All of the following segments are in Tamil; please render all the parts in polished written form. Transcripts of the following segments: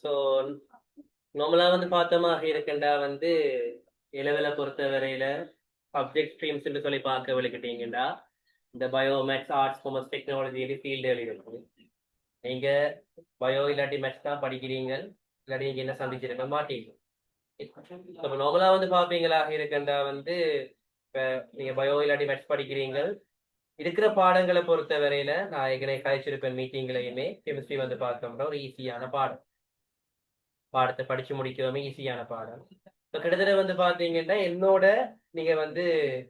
ஸோ நார்மலா வந்து பார்த்தோமா இருக்கின்றா வந்து இளவலை பொறுத்த வரையில சப்ஜெக்ட் ஸ்ட்ரீம்ஸ் சொல்லி பார்க்க விளக்கிட்டீங்கன்னா இந்த பயோமேக்ஸ் ஆர்ட்ஸ் காமர்ஸ் டெக்னாலஜி ஃபீல்டுகள் இருக்கும். நீங்க பயோ இல்லாட்டி மேக்ஸ் தான் படிக்கிறீங்க, இல்லாட்டி நீங்க என்ன சந்திச்சிருக்க மாட்டீங்க. இப்போ நார்மலா வந்து பார்ப்பீங்களா இருக்கின்றா வந்து இப்போ நீங்க பயோ இல்லாட்டி மேக்ஸ் படிக்கிறீங்க, இருக்கிற பாடங்களை பொறுத்த வரையில நான் ஏற்கனவே கழிச்சிருப்பேன் மீட்டிங்லையுமே கெமிஸ்ட்ரி வந்து பார்த்தோம்னா ஒரு ஈஸியான பாடம். பாடத்தை படிச்சு முடிக்கிறதுமே ஈஸியான பாடம். இப்போ கிட்டத்தட்ட வந்து பாத்தீங்கன்னா என்னோட நீங்க வந்து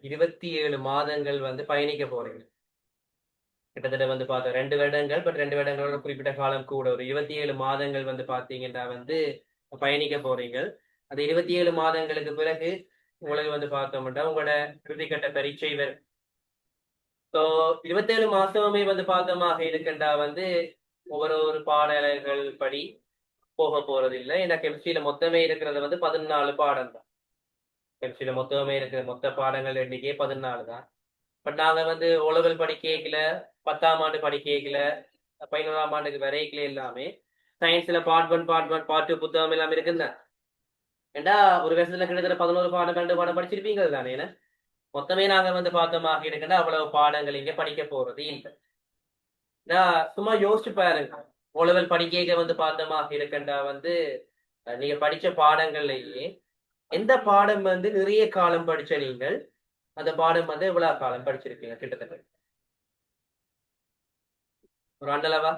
27 மாதங்கள் வந்து பயணிக்க போறீங்க. கிட்டத்தட்ட வந்து பார்த்தோம் 2 வருடங்கள், பட் 2 வருடங்களோட குறிப்பிட்ட காலம் கூட ஒரு 27 மாதங்கள் வந்து பாத்தீங்கன்னா வந்து பயணிக்க போறீங்க. அந்த 27 மாதங்களுக்கு பிறகு உங்களுக்கு வந்து பார்த்தோம்னா உங்களோட இறுதிக்கட்ட பரீட்சை வரும். ஸோ 27 மாசமே வந்து பார்த்தோமாக இருக்கின்றா வந்து ஒவ்வொரு பாடல்கள் படி போக போறது இல்லை. ஏன்னா கெமிஸ்ட்ரியில மொத்தமே இருக்கிறது வந்து 14 பாடம் தான். கெமிஸ்ட்ரியில மொத்தமே இருக்கிற மொத்த பாடங்கள் எண்ணிக்கையே 14 தான். பட் நாங்க வந்து ஒழுகல் படிக்கல, 10ஆம் ஆண்டு படிக்கல, 11ஆம் ஆண்டுக்கு வரைக்கல எல்லாமே சயின்ஸ்ல பார்ட் 1 பார்ட் 2 புத்தகம் எல்லாம் இருக்குங்க. ஏண்டா ஒரு வருஷத்துல கிட்டத்தட்ட 11 பாடம் 12 பாடம் படிச்சிருப்பீங்க தானே. மொத்தமே நாங்க வந்து பார்த்தோமாக இருக்குன்னா அவ்வளவு பாடங்கள் இங்க படிக்க போறது இல்லை. சும்மா யோசிச்சு பாருங்க. ஓலெவல் படிக்க வந்து பார்த்தோமாக இருக்கண்டா வந்து நீங்க படிச்ச பாடங்கள்லயே எந்த பாடம் வந்து நிறைய காலம் படிச்ச நீங்கள் அந்த பாடம் வந்து எவ்வளவு காலம் படிச்சிருப்பீங்க கிட்டத்தட்ட ஒரு ஆண்டளவா?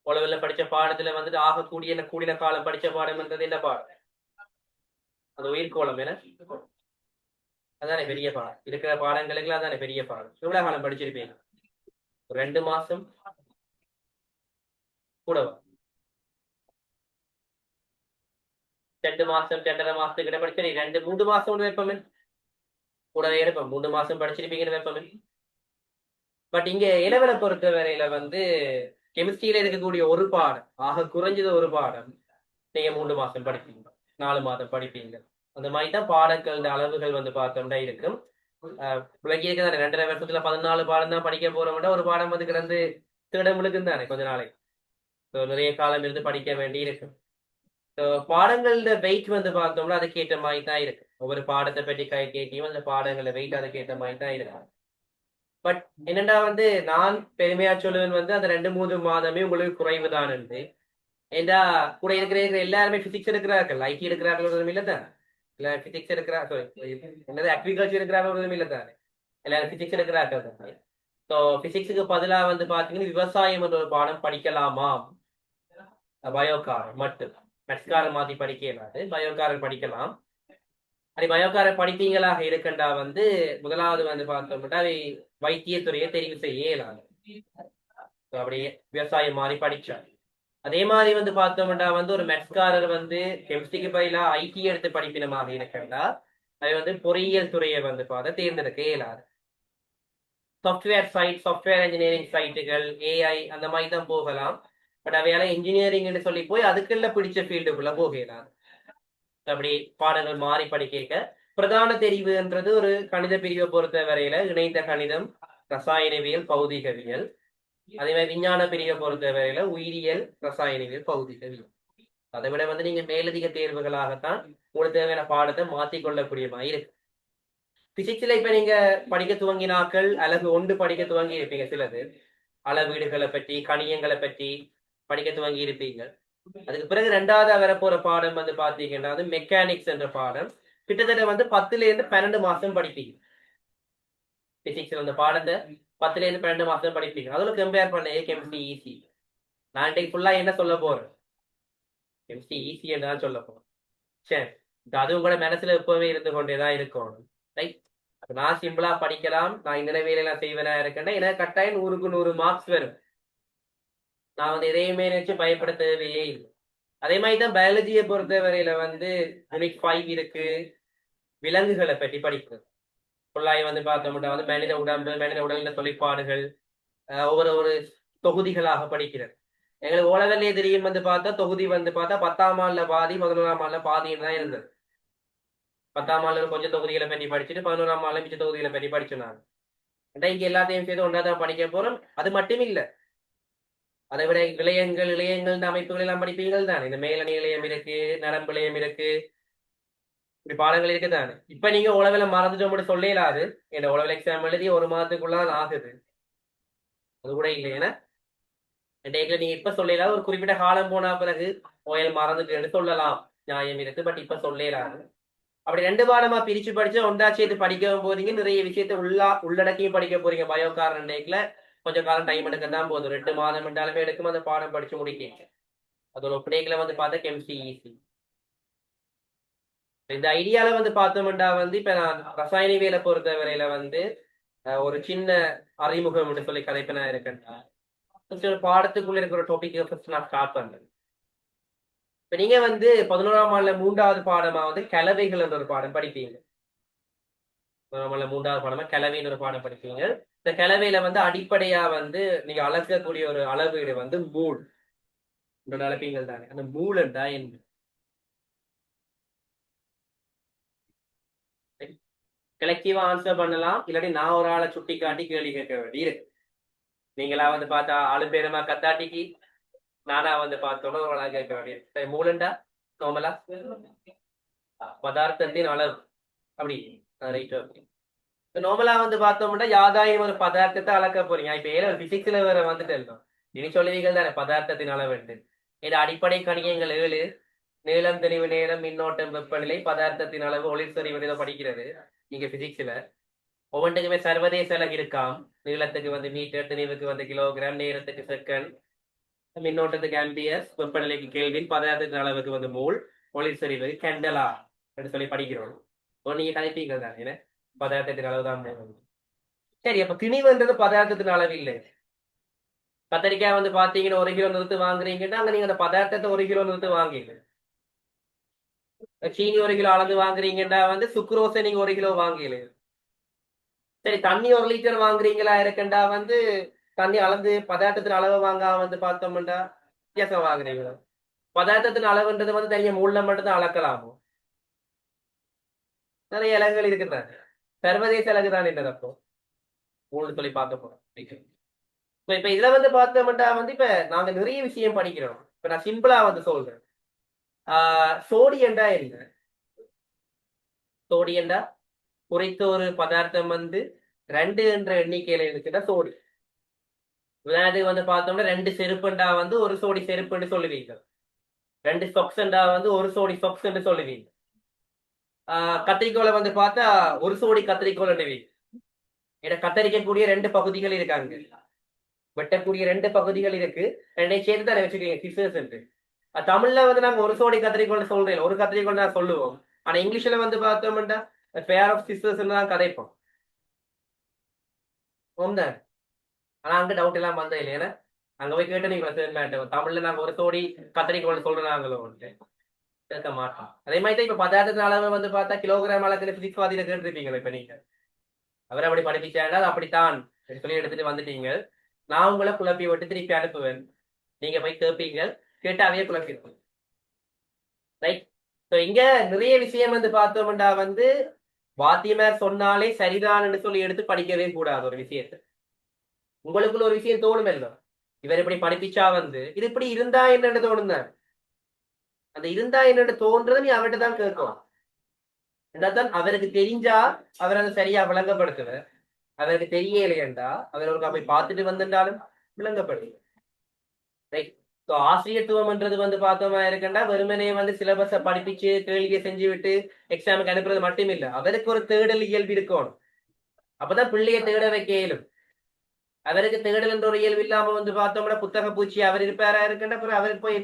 ஓலெவல்ல படிச்ச பாடத்துல வந்துட்டு ஆக கூடின காலம் படிச்ச பாடம்ன்றது என்ன பாடம்? அது உயிர்கோளம் என அதானே பெரிய பாடம். இருக்கிற பாடங்களுக்கு அதானே பெரிய பாடம். எவ்வளவு காலம் படிச்சிருப்பீங்க? ஒரு 2 மாசம் கூடவா? 2 மாசம் 2.5 மாசத்துக்கிட்ட படிச்சு 2 3 மாசம் ஒன்று வைப்பமே கூடவே இருப்பேன். 3 மாசம் படிச்சிருப்பீங்கன்னு வைப்பமே. பட் இங்க இளவலை பொறுத்த வரையில வந்து கெமிஸ்ட்ரியில இருக்கக்கூடிய ஒரு பாடம் ஆக குறைஞ்சது ஒரு பாடம் நீங்க 3 மாசம் படிப்பீங்க, 4 மாதம் படிப்பீங்க. அந்த மாதிரிதான் பாடங்கள் அளவுகள் வந்து பார்த்தோம்னா இருக்கும். விளக்கியிருக்க 2.5 வருஷத்துல 14 பாடம் தான் படிக்க போறோம்னா ஒரு பாடம் வந்து கிடந்து திருட முழுக்குன்னு தானே கொஞ்ச நாளைக்கு. நிறைய காலம் இருந்து படிக்க வேண்டி இருக்கும். பாடங்களோட வெயிட் வந்து பார்த்தோம்னா அதுக்கேற்ற மாதிரி தான் இருக்கு. ஒவ்வொரு பாடத்தை பற்றி கேட்கும் அந்த பாடங்களோட வெயிட் அதுக்கேற்ற மாதிரி தான் இருக்கு. பட் என்னடா வந்து நான் பெருமையா சொல்லுவேன் வந்து அந்த 2 3 மாதமே உங்களுக்கு குறைவுதான் என்று. ஏண்டா கூட இருக்கிற எல்லாருமே பிசிக்ஸ் எடுக்கிறார்கள், ஐடி எடுக்கிறார்கள் இல்லதான். இல்ல பிசிக்ஸ் எடுக்கிறா என்னது அக்ரிகல்ச்சர் எடுக்கிறார்கள் இல்லதானே. எல்லாரும் பிசிக்ஸ் எடுக்கிறார்கள் தானே. ஸோ பிசிக்ஸுக்கு பதிலாக வந்து பாத்தீங்கன்னா விவசாயம் என்ற ஒரு பாடம் படிக்கலாமா? பயோகார் மட்டும் மெட்ஸ்காரர் மாத்தி படிக்க இயலாது, பயோகாரர் படிக்கலாம். அப்படி பயோகாரர் படிப்பீங்களாக இருக்கண்டா வந்து முதலாவது வந்து பார்த்தோம்னா வைத்தியத்துறையை தெரிவு செய்ய இயலாது. அப்படியே விவசாயம் மாதிரி படிச்சார். அதே மாதிரி வந்து பார்த்தோம்னா வந்து ஒரு மெட்ஸ்காரர் வந்து கெமிஸ்ட்ரிக்கு பதிலா ஐடி எடுத்து படிப்பினமாக இருக்கண்டா அது வந்து பொறியியல் துறையை வந்து பார்த்து தேர்ந்தெடுக்க இயலாது. சாஃப்ட்வேர் சைட், சாஃப்ட்வேர் இன்ஜினியரிங் சைட்டுகள், ஏஐ அந்த மாதிரி தான் போகலாம். பட் அவையால இன்ஜினியரிங்னு சொல்லி போய் அதுக்குள்ள பிடிச்ச ஃபீல்டுக்குள்ள போக இயலாது. அப்படி பாடங்கள் மாறி படிக்க பிரதான தெரிவுன்றது ஒரு கணித பிரிவை பொறுத்த வரையில இணைந்த கணிதம், ரசாயனவியல், பௌதிகவியல். அதே மாதிரி விஞ்ஞான பிரிவை பொறுத்த வரையில உயிரியல், ரசாயனவியல், பௌதிகவியல். அதை விட வந்து நீங்க மேலதிக தேர்வுகளாகத்தான் உங்களுக்கு தேவையான பாடத்தை மாற்றிக்கொள்ளக்கூடிய மாதிரி இருக்கு. பிசிக்ஸ்ல இப்ப நீங்க படிக்க துவங்கினாக்கள் அழகு 1 படிக்க துவங்கி இருப்பீங்க. சிலது அளவீடுகளை பற்றி கணியங்களை பற்றி படிக்க துவங்கி இருப்பீங்க. அதுக்கு பிறகு 2வது வரப்போற பாடம் வந்து பாத்தீங்கன்னா வந்து மெக்கானிக்ஸ் என்ற பாடம் கிட்டத்தட்ட வந்து 10ல இருந்து 12 மாசம் படிப்பீங்க. பிசிக்ஸ்ல அந்த பாடத்தை 10ல இருந்து 12 மாசம் படிப்பீங்க. அதோட கம்பேர் பண்ண கெமிஸ்ட்ரி ஈஸி. நான் இன்றைக்கு ஃபுல்லா என்ன சொல்ல போறேன்? கெமிஸ்ட்ரி ஈஸி தான் சொல்ல போறேன். சரி, அதுவும் கூட மனசுல எப்பவுமே இருந்து கொண்டேதான் இருக்கணும். ரைட். நான் சிம்பிளா படிக்கலாம், நான் இந்த வேலையெல்லாம் செய்வேனா இருக்கேன்னா எனக்கு கட்டாயம் 100க்கு 100 மார்க்ஸ் வரும். நான் வந்து எதையுமே நினைச்சு பயப்பட தேவையே இல்லை. அதே மாதிரிதான் பயாலஜியை பொறுத்த வரையில வந்து யூனிட் 5 இருக்கு. விலங்குகளை பற்றி படிக்கிறது ஃபுல்லாய் வந்து பார்த்தோம்னா வந்து மனித உடம்பு, மனித உடலின் தொழிற்பாடுகள் ஒவ்வொரு தொகுதிகளாக படிக்கிறது. எங்களுக்கு உலகத்திலே தெரியும் வந்து பார்த்தா தொகுதி வந்து பார்த்தா 10ஆம் ஆண்டுல பாதி, 11ஆம் ஆண்டுல பாதின்னு தான் இருந்தது. 10ஆம் ஆண்டுல கொஞ்சம் தொகுதிகளை பற்றி படிச்சுட்டு 11ஆம் ஆண்டுல மிச்ச தொகுதிகளை பற்றி படிச்சோம் நாங்க. இங்க எல்லாத்தையும் சேர்த்து ஒன்றாதான் படிக்க போறோம். அது மட்டும் இல்ல, அதை விட இளையங்கள் அமைப்புகள் எல்லாம் படிப்பீர்கள் தான். இந்த மேலணி இளையம் இருக்கு, நரம்பு இளையம் இருக்கு, இப்படி பாடங்கள் இருக்குதானே. இப்ப நீங்க உளவில மறந்துட்டோம்னு சொல்லலாது. இந்த உளவில எக்ஸாம் எழுதி ஒரு மாதத்துக்குள்ளதான் ஆகுது. அது கூட இல்லை. ஏன்னா நீங்க இப்ப சொல்லலாம், ஒரு குறிப்பிட்ட காலம் போனா பிறகு ஓயல் மறந்துட்டு சொல்லலாம், நியாயம் இருக்கு. பட் இப்ப சொல்லலாது. அப்படி 2 பாடமா பிரிச்சு படிச்சு ஒன்றாச்சு இது படிக்க போறீங்க. நிறைய விஷயத்த உள்ளடக்கியும் படிக்க போறீங்க. பயோகார் டேக்ல கொஞ்சம் காலம் டைம் எடுக்க தான் போதும். 2 மாதம் என்றாலுமே எடுக்கும் அந்த பாடம் படிச்சு முடிக்க. அதோட ஒப்படைகளை பார்த்தா கெமிஸ்ட்ரி ஈஸி. இந்த ஐடியால பார்த்தோம்டா இப்ப நான் ரசாயனவியலை பொறுத்த வரையில ஒரு சின்ன அறிமுகம் சொல்லி கதைப்பனா இருக்கேன்டா. பாடத்துக்குள்ள இருக்கிற டாபிக் ஃபர்ஸ்ட் நான் ஸ்டார்ட் பண்றேன். இப்ப நீங்க 11ஆம் ஆண்டுல 3வது பாடமா கலவைகள் என்ற ஒரு பாடம் படிப்பீங்க. 3வது பாடமா கலவைன்னு ஒரு பாடம் படிப்பீங்க. இந்த கலவையில அடிப்படையா நீங்க அளக்கக்கூடிய ஒரு அளவீடு மூல். அளப்பீங்கள் தானே. அந்த மூலண்டா என்ன? கலெக்டிவா ஆன்சர் பண்ணலாம், இல்லாட்டி நான் ஒரு ஆளை சுட்டி காட்டி கேள்வி கேட்க வேண்டி இருக்கு. நீங்களா பார்த்தா ஆளு பேருமா கத்தாட்டிக்கு, நானா பார்த்தோன்னா ஒரு ஆளா கேட்க வேண்டிய. மூலண்டா நோமலா பதார்த்தத்தின் அளவு. அப்படி ரைட். நார்மலா பார்த்தோம்னா யாதாயும் ஒரு பதார்த்தத்தை அளக்க போறீங்க. இப்ப ஏதோ பிசிக்ஸ்ல வேற இருக்கோம். இனி சொல்லுவீங்கள் தானே பதார்த்தத்தின் அளவு. இது அடிப்படை கணிகங்கள் 7: நீளம், தெளிவு, நேரம், மின்னோட்டம், வெப்பநிலை, பதார்த்தத்தின் அளவு, ஒளிர் செறிவு படிக்கிறது நீங்க பிசிக்ஸ்ல. ஒவ்வொன்றுக்குமே சர்வதேச அளவு இருக்காம். நீளத்துக்கு மீட்டர், தெளிவுக்கு கிலோகிராம், நேரத்துக்கு செகண்ட், மின்னோட்டத்துக்கு ஆம்பியர், வெப்பநிலைக்கு கெல்வின், பதார்த்தத்தின் அளவுக்கு மூல், ஒளிர் செறிவு கேண்டலா என்று சொல்லி படிக்கிறோம். நீங்க கதைப்பீங்கள் தானே பதார்த்தத்தின் அளவு தான். சரி, அப்ப திணிவுன்றது பதார்த்தத்தின் அளவு இல்லை. கத்தரிக்காய் பாத்தீங்கன்னா 1 கிலோ நிறுத்து வாங்குறீங்கன்னா அங்க நீங்க அந்த பதார்த்தத்தை 1 கிலோ நிறுத்து வாங்கிங்க. சீனி 1 கிலோ அளந்து வாங்குறீங்கன்னா சுக்ரோஸை நீங்க 1 கிலோ வாங்கல. சரி, தண்ணி 1 லிட்டர் வாங்குறீங்களா இருக்கண்டா தண்ணி அளந்து பதார்த்தத்தின் அளவை வாங்க பார்த்தோம்டா வித்தியாசம் வாங்குறீங்களா. பதார்த்தத்தின் அளவுன்றது தனியா மூலம் மட்டும் தான் அளக்கலாமோ. நிறைய இலகுகள் இருக்குதான். சர்வதேச இலகு தான் என்னது அப்போ மூணு சொல்லி பார்க்க போறோம். இப்ப இதுல பார்த்தோம்டா இப்ப நாங்க நிறைய விஷயம் படிக்கிறோம். இப்ப நான் சிம்பிளா சொல்றேன். சோடியண்டா என்ன? சோடியண்டா குறித்த ஒரு பதார்த்தம் 2 என்ற எண்ணிக்கையில இருக்குதா சோடி. உதாரணத்துக்கு பார்த்தோம்னா 2 செருப்புண்டா ஒரு சோடி செருப்புன்னு சொல்லுவீங்க. 2 சொக்ஸ்ண்டா ஒரு சோடி சொக்ஸ் என்று சொல்லுவீங்க. கத்திரிக்கோளை பார்த்தா ஒரு சோடி கத்திரிக்கோள் என்னவீங்க. ஏன்னா கத்தரிக்கக்கூடிய 2 பகுதிகள் இருக்காங்க. வெட்டக்கூடிய 2 பகுதிகள் இருக்கு. 2ஐயும் சேர்த்து தான் வச்சுக்கீங்க சிசர்ஸ். தமிழ்ல நாங்க ஒரு சோடி கத்திரிக்கோள் சொல்றேன், ஒரு கத்திரிக்கோள் தான் சொல்லுவோம். ஆனா இங்கிலீஷ்ல பார்த்தோம்னா பேர் ஆஃப் சிசர்ஸ் தான் கதைப்போம். ஆனா அங்க டவுட் எல்லாம் வந்தது இல்லை. ஏன்னா அங்க போய் கேட்டு நீங்க தமிழ்ல நாங்க ஒரு சோடி கத்திரிக்கோள் சொல்றாங்களோ கேட்க மாட்டோம். அதே மாதிரி தான் இப்ப பதார்த்தத்தின் அளவு பார்த்தா கிலோகிராம் அளவுக்கு பிசிக்ஸ் வாதியில கேட்டுருப்பீங்களா. இப்ப நீங்க அவர் அப்படி படிப்பிச்சாண்டா அப்படித்தான் சொல்லி எடுத்துட்டு வந்துட்டீங்க. நான் உங்களை குழப்பி விட்டு திருப்பி அனுப்புவேன். நீங்க போய் கேட்பீங்க, கேட்டு அவையே குழப்பிருப்போம். ரைட். இங்க நிறைய விஷயம் பார்த்தோம்டா வாத்தியமார் சொன்னாலே சரிதான் சொல்லி எடுத்து படிக்கவே கூடாது. ஒரு விஷயத்தை உங்களுக்குள்ள ஒரு விஷயம் தோணும் இல்லை, இவர் இப்படி படிப்பிச்சா இது இப்படி இருந்தா என்னன்னு தோணுங்க. அந்த இருந்தா என்னன்னு தோன்றது நீ அவர்கிட்ட தான் கேட்கும். என்னதான் அவருக்கு தெரிஞ்சா அவர் அதை சரியா விளங்கப்படுத்துவார். அவருக்கு தெரியலையண்டா அவர் ஒரு போய் பார்த்துட்டு வந்துட்டாலும் விளங்கப்படுது. ரைட். ஆசிரியத்துவம்ன்றது பார்த்தோமா இருக்கண்டா வெறுமனே சிலபஸை படிப்பிச்சு கேள்வியை செஞ்சு விட்டு எக்ஸாமுக்கு அனுப்புறது மட்டும் இல்லை. அவருக்கு ஒரு தேடல் இயல்பு இருக்கணும். அப்பதான் பிள்ளைய தேட வைக்க இயலும். அவருக்கு தேடல் என்ற ஒரு இயல்பு இல்லாம பார்த்தோம்னா புத்தக பூச்சி அவர் இருப்பாரா இருக்கின்ற அப்புறம் அவருக்கு போய்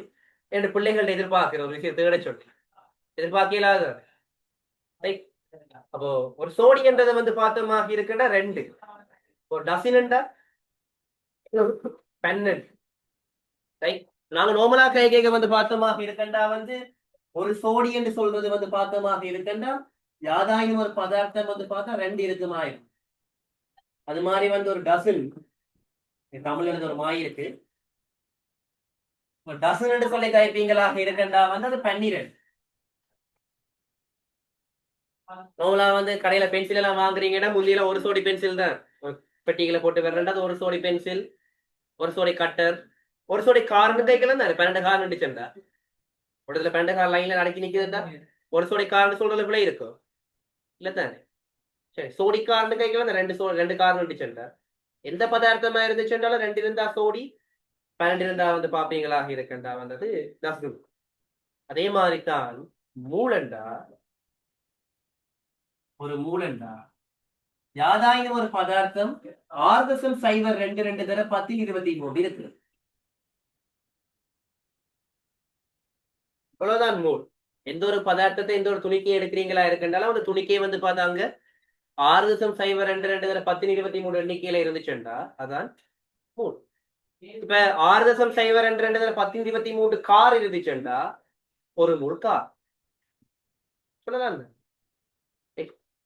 2 பிள்ளைகள்ட்ட எதிர்பார்க்கிற ஒரு விஷயம் தேட சொல்லி எதிர்பார்க்கலாத. அப்போ ஒரு சோடியன்றதை பார்த்தோமா இருக்குன்னா 2, ஒரு டசின்டா 12. ரைட். நாங்க நோமலா கை கேட்க பார்த்தோமாக இருக்கண்டா ஒரு சோடி என்று சொல்றது பார்த்தோமாக இருக்கண்டா யாதாயும் ஒரு பதார்த்தம் பார்த்தா 2 இருக்குமாயிரும். அது மாதிரி ஒரு டசன் தமிழ்ல ஒரு மாய் இருக்கு. ஒரு டசன் என்று சொல்லி கைப்பீங்களாக இருக்கண்டா அது 12. நோமலா கடையில பென்சில் எல்லாம் வாங்குறீங்கன்னா முந்தியில ஒரு சோடி பென்சில் தான் பெட்டிகளை போட்டு விரண்டாது ஒரு சோடி பென்சில், ஒரு சோடி கட்டர், ஒரு சோடி கார்னு கைக்கலாம் தானே 12 கார் நின்றுச்சுண்டா ஒரு இதுல 12 கார் லைன்ல அடக்கி நிக்குதுண்டா ஒரு சோடி கார்னு சொல்றதுல பிள்ளை இருக்கும் இல்ல தானே. சரி சோடி கார்னு கைக்கலாம் ரெண்டு கார் நின்றுச்சுண்டா எந்த பதார்த்தமா இருந்துச்சுன்றாலும் 2 இருந்தா சோடி 12 இருந்தா வந்து பாப்பீங்களாக இருக்கண்டா வந்தது நசு. அதே மாதிரி தான் மூலண்டா ஒரு மூலண்டா யாதாயினும் ஒரு பதார்த்தம் 6.02 தர 1023 இருக்கு. அவ்வளவுதான் மூல். எந்த ஒரு பதார்த்தத்தை எந்த ஒரு துணிக்கையை எடுக்கிறீங்களா இருக்குன்றாலும் அந்த துணிக்கையை வந்து பார்த்தாங்க 6.02 தர 1023 எண்ணிக்கையில இருந்துச்சுண்டா அதான் மூல். இப்ப 6.02 தர 1023 கார் இருந்துச்சுண்டா ஒரு மூல் கார் சொல்லலாம்.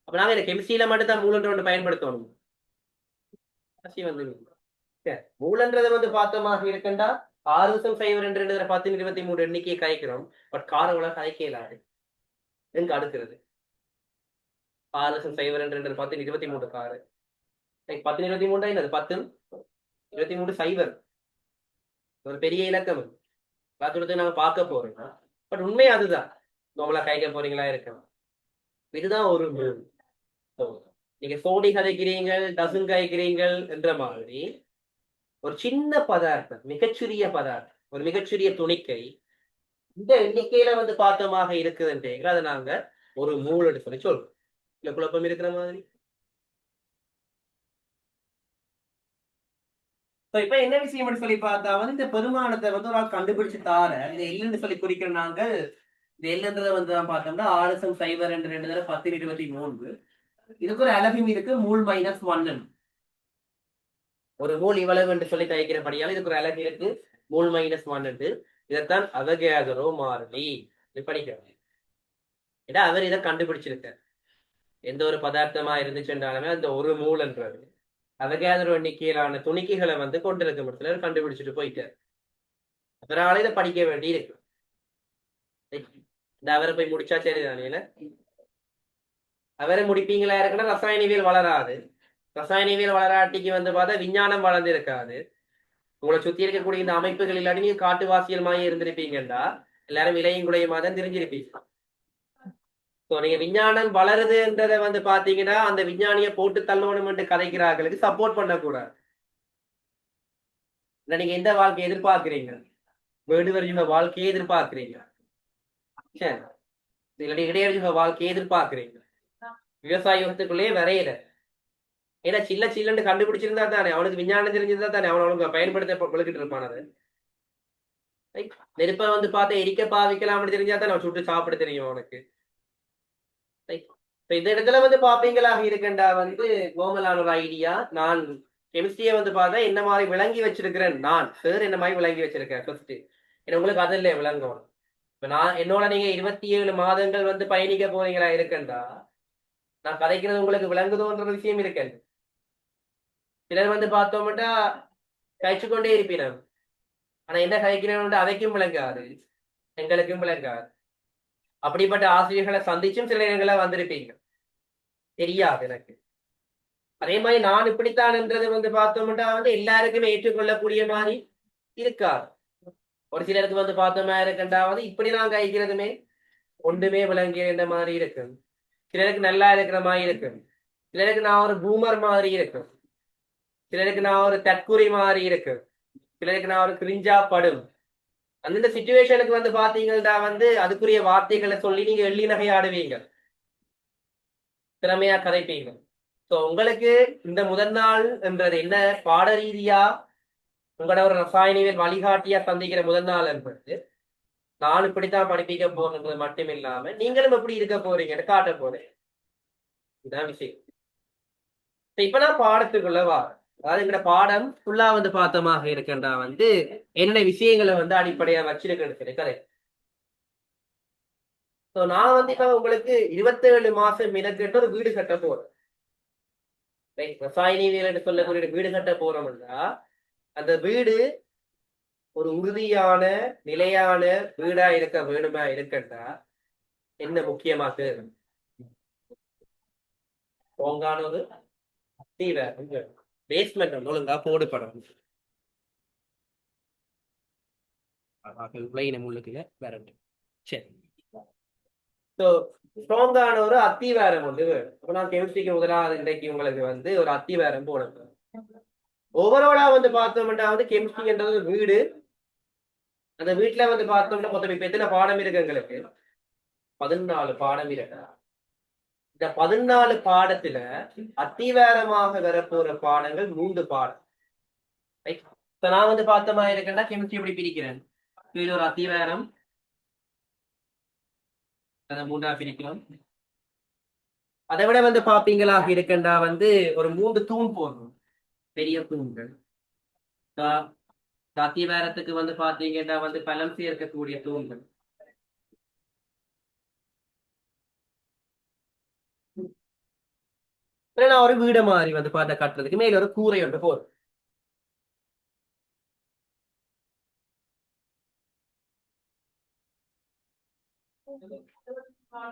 அப்ப நாங்க இந்த கெமிஸ்ட்ரியில மட்டும் தான் மூலன்ற ஒன்று பயன்படுத்தணும். வந்து மூலன்றதை வந்து பார்த்தோமாக இருக்கண்டா 6.02 1023 எண்ணிக்கையை கழிக்கிறோம். பட் காரவளை கலைக்கலாது எங்க அடுக்கிறது 6.02 1023 காரு 1023 என்னது 10 23 சைவர் ஒரு பெரிய இலக்கம் பார்த்துட்டு நாங்க பார்க்க போறோம். பட் உண்மை அதுதான் நம்மளா கைக்க போறீங்களா இருக்கணும். இதுதான் ஒரு நீங்க சோடி கதைக்கிறீங்கள் டசன் கதைக்கிறீங்கள் என்ற மாதிரி ஒரு சின்ன பதார்த்தம் மிகச்சிறிய பதார்த்தம் ஒரு மிகச்சிறிய துணிக்கை இந்த எண்ணிக்கையில வந்து பார்த்தமாக இருக்குதுன்றீங்க அதை நாங்க ஒரு மூலன்னு சொல்லி சொல்றோம். இல்ல குழப்பம் இருக்கிற மாதிரி. இப்ப என்ன விஷயம் சொல்லி பார்த்தா வந்து இந்த பெருமானத்தை வந்து ஒரு ஆள் கண்டுபிடிச்சு தார இந்த எல்லுன்னு சொல்லி குறிக்கிற நாங்கள் இந்த எல்லுன்றதை வந்து பார்த்தோம்னா 6.02 தர 1023 இதுக்கு ஒரு அலகும் இருக்கு மூல் -1 ஒரு மூல் இவ்வளவு என்று சொல்லி தயாரிக்கிறபடியால் இதுக்கு ஒரு அலகு இருக்கு மூல் -1 இதைத்தான் அவகேதரோ மாறிலி படிக்கிறோம். ஏன்னா அவர் இதை கண்டுபிடிச்சிருக்கார். எந்த ஒரு பதார்த்தமா இருந்துச்சுன்றாலுமே அந்த ஒரு மூல்ன்றது அவகேதரோ எண்ணிக்கையிலான துணிக்கைகளை வந்து கொண்டிருக்க முடியல கண்டுபிடிச்சிட்டு போயிட்டார். அதனால இதை படிக்க வேண்டி இருக்கு. இந்த அவரை போய் முடிச்சா சரிதானே. அவரை முடிப்பீங்களா இருக்குன்னா ரசாயனவியல் வளராது. ரசாயனவியல் வளராட்டிக்கு வந்து பார்த்தா விஞ்ஞானம் வளர்ந்து இருக்காது. உங்களை சுத்தி இருக்கக்கூடிய இந்த அமைப்புகள் இல்லாட்டி நீங்க காட்டுவாசியல் மாதிரி இருந்திருப்பீங்கடா எல்லாரும் விலையும் குலையுமா தான் தெரிஞ்சிருப்பீங்க. நீங்க விஞ்ஞானம் வளருதுன்றதை வந்து பாத்தீங்கன்னா அந்த விஞ்ஞானியை போட்டு தள்ளணும் என்று கதைக்கிறார்களுக்கு சப்போர்ட் பண்ணக்கூடாது. நீங்க எந்த வாழ்க்கையை எதிர்பார்க்கிறீங்க வேடு வரையும் வாழ்க்கையை எதிர்பார்க்கிறீங்க சரி இடையறிஞ்ச வாழ்க்கையை எதிர்பார்க்கிறீங்க விவசாயத்துக்குள்ளேயே வரையில ஏன்னா சில்லன்னு கண்டுபிடிச்சிருந்தா தானே அவனுக்கு விஞ்ஞானம் தெரிஞ்சிருந்தா தானே அவனுக்கு பயன்படுத்த விளக்கிட்டு இருப்பான். அது நெருப்ப வந்து பார்த்தா எரிக்க பாவிக்கலாம்னு தெரிஞ்சா தான் அவன் சுட்டு சாப்பிட தெரியும் அவனுக்கு. இந்த இடத்துல வந்து பாப்பீங்களாக இருக்கண்டா வந்து கோமலான ஒரு ஐடியா. நான் கெமிஸ்ட்ரியை வந்து பார்த்தா என்ன மாதிரி விளங்கி வச்சிருக்கிறேன் நான் சார் என்ன மாதிரி விளங்கி வச்சிருக்கேன் ஃபர்ஸ்ட் ஏன்னா உங்களுக்கு அது இல்லை விளங்கும். இப்ப நான் என்னோட நீங்க 27 மாதங்கள் வந்து பயணிக்க போறீங்களா இருக்கண்டா நான் கதைக்கிறது உங்களுக்கு விளங்குதோன்ற விஷயம் இருக்கேன். சிலர் வந்து பார்த்தோம்னா கழிச்சு கொண்டே இருப்பினர். ஆனா என்ன கதைக்கிறோம் அதைக்கும் விளங்காது எங்களுக்கும் விளங்காது. அப்படிப்பட்ட ஆசிரியர்களை சந்திச்சும் சில இடங்கள வந்திருப்பீங்க தெரியாது எனக்கு. அதே மாதிரி நான் இப்படித்தான்ன்றது வந்து பார்த்தோம்னா வந்து எல்லாருக்குமே ஏற்றுக்கொள்ளக்கூடிய மாதிரி இருக்காது. ஒரு சிலருக்கு வந்து பார்த்தோமா இருக்கண்டா வந்து இப்படி நான் கழிக்கிறதுமே ஒன்றுமே விளங்குகிற மாதிரி இருக்கு. சிலருக்கு நல்லா இருக்கிற மாதிரி இருக்கு. சிலருக்கு நான் ஒரு பூமர் மாதிரி இருக்கு. சிலருக்கு நான் ஒரு தற்குறி மாதிரி இருக்கு. சிலருக்கு நான் ஒரு கிரிஞ்சா படும். அந்த சிச்சுவேஷனுக்கு வந்து பாத்தீங்கன்னா வந்து அதுக்குரிய வார்த்தைகளை சொல்லி நீங்க எள்ளி நகையாடுவீங்க திறமையா கதைப்பீங்க. ஸோ உங்களுக்கு இந்த முதல் நாள் என்றது என்ன பாட ரீதியா உங்களோட ஒரு ரசாயனியல் வழிகாட்டியா சந்திக்கிற முதல் நாள் என்பது நான் இப்படித்தான் படிப்பிக்க போறது மட்டும் இல்லாம நீங்களும் எப்படி இருக்க போறீங்கன்னு காட்ட போறேன். இதுதான் விஷயம். இப்ப நான் பாடத்துக்குள்ள வாரேன். அதாவது எங்களோட பாடம் ஃபுல்லா வந்து பார்த்தமாக இருக்கின்றா வந்து என்னென்ன விஷயங்களை வந்து அடிப்படையா வச்சிருக்கிறது கதை. ஸோ நான் வந்து இப்ப உங்களுக்கு 27 மாசம் மினக்கிட்ட ஒரு வீடு கட்ட போறேன். ரசாயனியல் என்று சொல்லக்கூடிய வீடு கட்ட போறோம்னா அந்த வீடு ஒரு உறுதியான நிலையான வீடா இருக்க வேணுமா இருக்கண்டா என்ன முக்கியமாக ஸ்ட்ராங்கான ஒரு அஸ்திவாரம் வேணும். பேஸ்மெண்ட் ஒழுங்கா போடுபடும் உள்ளுக்குள்ள வேற சரி. ஸோ ஸ்ட்ராங்கான ஒரு அத்திவாரம் வந்து இப்போ நான் கெமிஸ்ட்ரிக்கு முதலாவது இன்றைக்கு உங்களுக்கு வந்து ஒரு அத்திவாரம் போடணும். ஓவராலா வந்து பார்த்தோம்னா வந்து கெமிஸ்ட்ரின்றது வீடு. அந்த வீட்டுல வந்து பார்த்தோம்னா மொத்தம் இப்ப எத்தனை பாடம் இருக்கு எங்களுக்கு? 14 பாடம் இருக்கு. இந்த 14 பாடத்துல அத்திவாரமாக வரப்போற பாடங்கள் 3 பாடம். இப்ப நான் வந்து பார்த்தமா இருக்கேன்னா கெமிஸ்ட்ரி எப்படி பிரிக்கிறேன்? இது ஒரு அத்திவாரம், அதை 3ஆ பிரிக்கலாம். அதை விட வந்து பாப்பீங்களாக இருக்கண்டா வந்து ஒரு 3 தூண் போடணும், பெரிய தூண்கள். அத்திவாரத்துக்கு வந்து பாத்தீங்கன்னா வந்து பலம் சேர்க்கக்கூடிய தூண்கள். நான் ஒரு வீடு மாதிரி வந்து பார்த்த கட்டுறதுக்கு மேல ஒரு கூரை ஒன்று போதும்.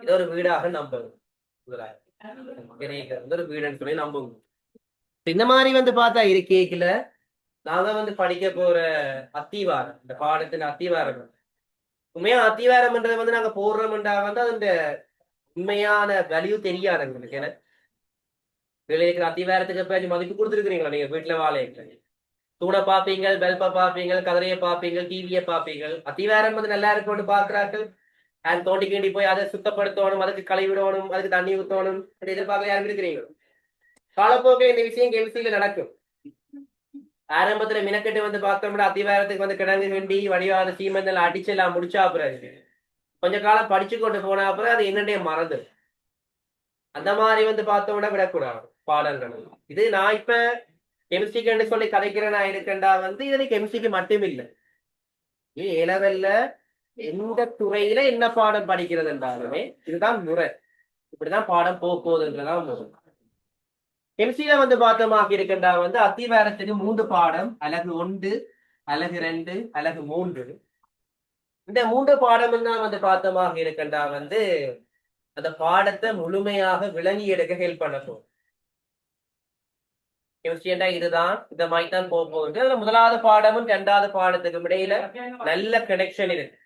இது ஒரு வீடாக நம்புவோம், ஒரு வீடுன்னு சொல்லி நம்புவோம். இந்த மாதிரி வந்து பார்த்தா இருக்கேக்கல நாங்க வந்து படிக்க போற அத்திவாரம், இந்த பாடத்தின் அத்திவாரம் உண்மையா அத்திவாரம்ன்றது வந்து நாங்க போடுறோம்ன்றா வந்து அந்த உண்மையான வேல்யூ தெரியாது எங்களுக்கு. ஏன்னா இருக்கிற அத்திவாரத்துக்கு எப்ப மதிப்பு கொடுத்துருக்கீங்களா நீங்க வீட்டுல வாழைக்கு? தூணை பார்ப்பீங்க, பெல்பை பார்ப்பீங்க, கதிரையை பார்ப்பீங்க, டிவியை பார்ப்பீங்க. அத்திவாரம் வந்து நல்லா இருக்கும்னு பாக்குறாக்கள் அண்ட் தோண்டி கிண்டி போய் அதை சுத்தப்படுத்தணும், அதுக்கு களை விடணும், அதுக்கு தண்ணி ஊற்றணும் எதிர்பார்க்க யாரும் இருக்கிறீங்க? காலப்போக்கில் இந்த விஷயம் கெமிஸ்ட்ரியில நடக்கும். ஆரம்பத்துல மினக்கெட்டு வந்து பார்த்தோம்னா அத்திவாரத்துக்கு வந்து கிடங்கு கிண்டி வடிவாத சீமெந்தெல்லாம் அடிச்சு எல்லாம் முடிச்சா பிறகு கொஞ்ச காலம் படிச்சு கொண்டு போனா அப்புறம் அது என்னண்டே மறந்து அந்த மாதிரி வந்து பார்த்தோம்னா விடக்கூடாது பாடங்கள். இது நான் இப்ப கெமிஸ்ட்ரிக்கு சொல்லி கதைக்கிறேன்னா இருக்கேன்டா வந்து இது கெமிஸ்ட்ரிக்கு மட்டும் இல்லை, ஏலவெல்ல எந்த துறையில என்ன பாடம் படிக்கிறது என்றாலுமே இதுதான் முறை. இப்படிதான் பாடம் போகுதுன்றதான் முறை. கெமிஸ்ட்ரியில வந்து பார்த்தோமாக இருக்கின்றா வந்து அத்திவாரத்துக்கு 3 பாடம், அலகு 1, அலகு 2, அலகு 3. இந்த 3 பாடம் தான் வந்து பார்த்தோமாக இருக்கின்றா வந்து அந்த பாடத்தை முழுமையாக விளங்கி எடுக்க ஹெல்ப் பண்ண போகும். கெமிஸ்ட்ரியா இதுதான், இந்த மாதிரி தான் போக போகுது. அதுல முதலாவது பாடமும் 2வது பாடத்துக்கும் இடையில நல்ல கனெக்ஷன் இருக்கு.